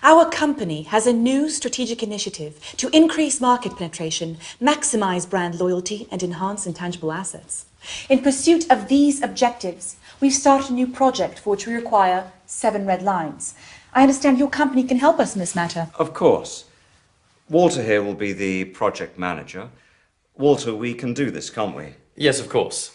Our company has a new strategic initiative to increase market penetration, maximize brand loyalty, and enhance intangible assets. In pursuit of these objectives, we've started a new project for which we require 7 red lines. I understand your company can help us in this matter. Of course. Walter here will be the project manager. Walter, we can do this, can't we? Yes, of course.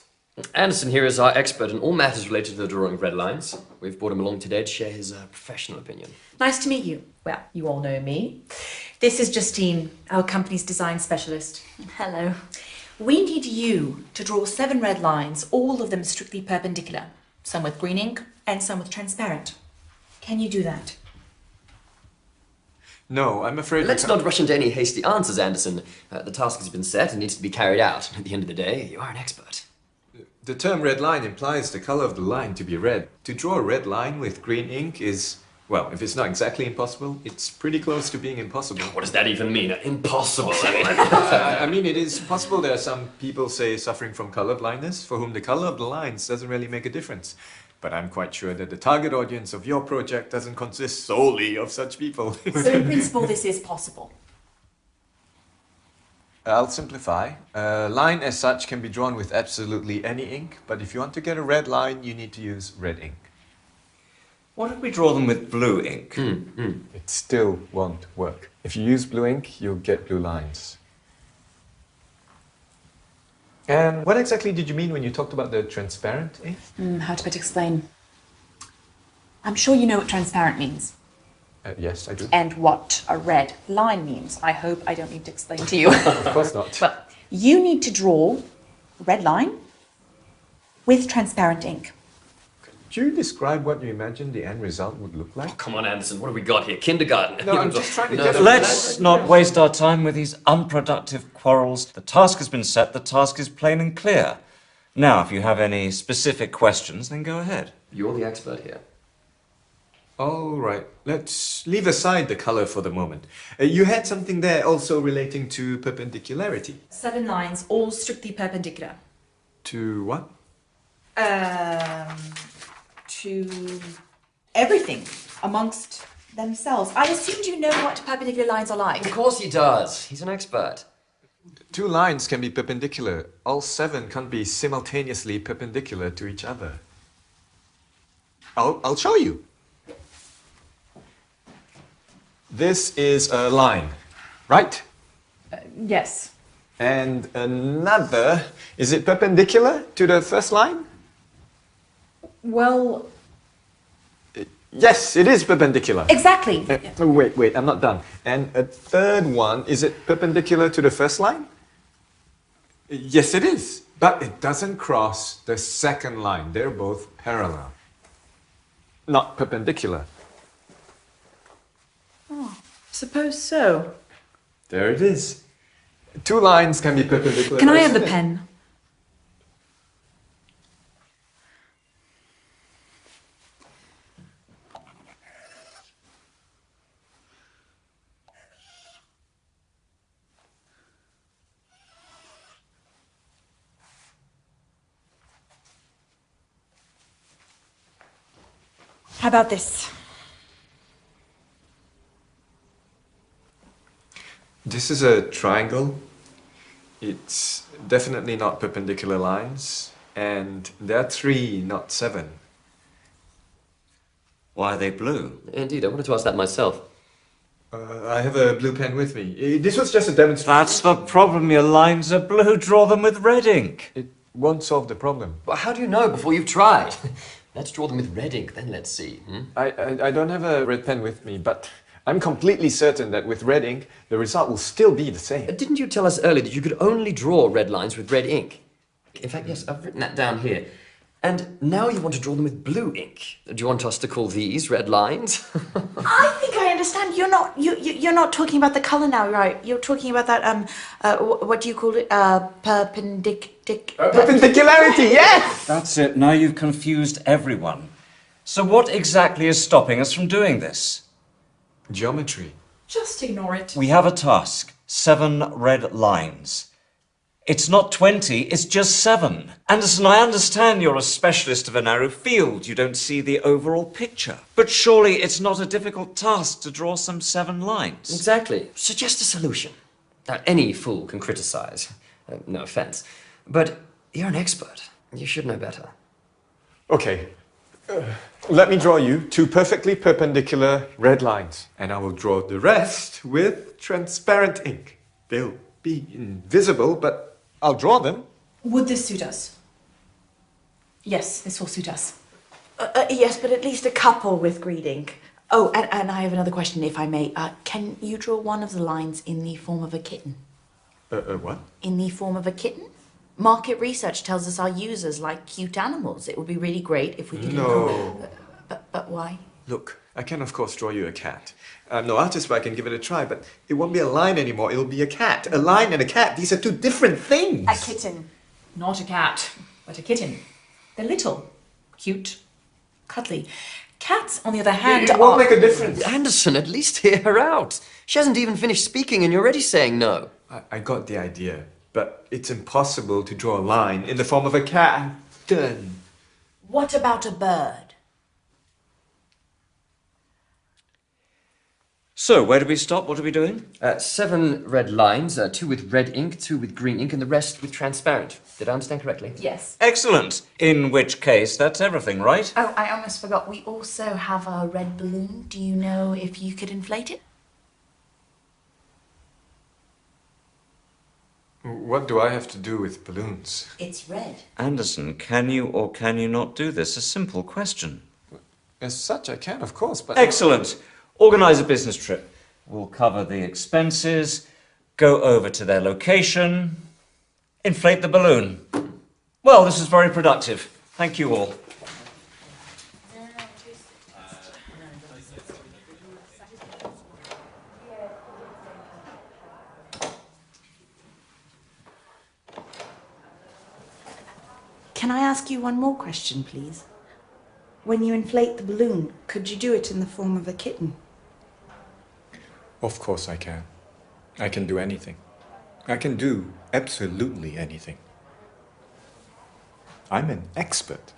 Anderson here is our expert in all matters related to the drawing of red lines. We've brought him along today to share his professional opinion. Nice to meet you. Well, you all know me. This is Justine, our company's design specialist. Hello. We need you to draw 7 red lines, all of them strictly perpendicular. Some with green ink and some with transparent. Can you do that? No, I'm afraid... Let's not rush into any hasty answers, Anderson. The task has been set and needs to be carried out. At the end of the day, you are an expert. The term red line implies the color of the line to be red. To draw a red line with green ink is, well, if it's not exactly impossible, it's pretty close to being impossible. What does that even mean? Impossible. I mean, it is possible. There are some people, say, suffering from color blindness, for whom the color of the lines doesn't really make a difference. But I'm quite sure that the target audience of your project doesn't consist solely of such people. So in principle, this is possible. I'll simplify. A line as such can be drawn with absolutely any ink, but if you want to get a red line, you need to use red ink. What if we draw them with blue ink? It still won't work. If you use blue ink, you'll get blue lines. And what exactly did you mean when you talked about the transparent ink? How to better explain? I'm sure you know what transparent means. Yes, I do. And what a red line means. I hope I don't need to explain to you. Of course not. Well, you need to draw a red line with transparent ink. Could you describe what you imagine the end result would look like? Oh, come on, Anderson. What have we got here? Kindergarten? No, I'm just trying to get a... Let's not waste our time with these unproductive quarrels. The task has been set, the task is plain and clear. Now, if you have any specific questions, then go ahead. You're the expert here. All right, let's leave aside the color for the moment. You had something there also relating to perpendicularity. 7 lines, all strictly perpendicular. To what? To everything amongst themselves. I assumed you know what perpendicular lines are like. Of course he does. He's an expert. 2 lines can be perpendicular. All 7 can't be simultaneously perpendicular to each other. I'll show you. This is a line, right? Yes. And another, is it perpendicular to the first line? Well, Yes, it is perpendicular. exactly. Wait, I'm not done. And a third one, is it perpendicular to the first line? Yes, it is. But it doesn't cross the second line. They're both parallel, not perpendicular. Suppose so. There it is. 2 lines can be perpendicular. Can I have the pen? How about this? This is a triangle. It's definitely not perpendicular lines. And there are 3, not 7. Why are they blue? Indeed, I wanted to ask that myself. I have a blue pen with me. This was just a demonstration. That's the problem. Your lines are blue. Draw them with red ink. It won't solve the problem. Well, how do you know before you've tried? Let's draw them with red ink, then let's see. I don't have a red pen with me, but I'm completely certain that with red ink, the result will still be the same. Didn't you tell us earlier that you could only draw red lines with red ink? In fact, yes, I've written that down here. And now you want to draw them with blue ink. Do you want us to call these red lines? I think I understand. You're not talking about the color now, right? You're talking about that what do you call it? Perpendicularity, yes! That's it. Now you've confused everyone. So what exactly is stopping us from doing this? Geometry. Just ignore it. We have a task. 7 red lines. It's not 20, it's just 7. Anderson, I understand you're a specialist of a narrow field. You don't see the overall picture. But surely it's not a difficult task to draw some 7 lines. Exactly. Suggest a solution. Now, any fool can criticize. No offense. But you're an expert. You should know better. Okay. Let me draw you 2 perfectly perpendicular red lines, and I will draw the rest with transparent ink. They'll be invisible, but I'll draw them. Would this suit us? Yes, this will suit us. Yes, but at least a couple with green ink. Oh, and I have another question, if I may. Can you draw one of the lines in the form of a kitten? What? In the form of a kitten? Market research tells us our users like cute animals. It would be really great if we could No. But why? Look, I can of course draw you a cat. I'm no artist, but I can give it a try, but it won't be a line anymore, it'll be a cat. A line and a cat, these are 2 different things. A kitten. Not a cat, but a kitten. They're little, cute, cuddly. Cats, on the other hand, It won't make a difference. Anderson, at least hear her out. She hasn't even finished speaking and you're already saying no. I got the idea, but it's impossible to draw a line in the form of a cat. Done. What about a bird? So, where do we stop? What are we doing? 7 red lines, 2 with red ink, 2 with green ink, and the rest with transparent. Did I understand correctly? Yes. Excellent. In which case, that's everything, right? Oh, I almost forgot. We also have a red balloon. Do you know if you could inflate it? What do I have to do with balloons? It's red. Anderson, can you or can you not do this? A simple question. As such, I can, of course, but... Excellent. Organise a business trip. We'll cover the expenses, go over to their location, inflate the balloon. Well, this was very productive. Thank you all. Can I ask you one more question, please? When you inflate the balloon, could you do it in the form of a kitten? Of course I can. I can do anything. I can do absolutely anything. I'm an expert.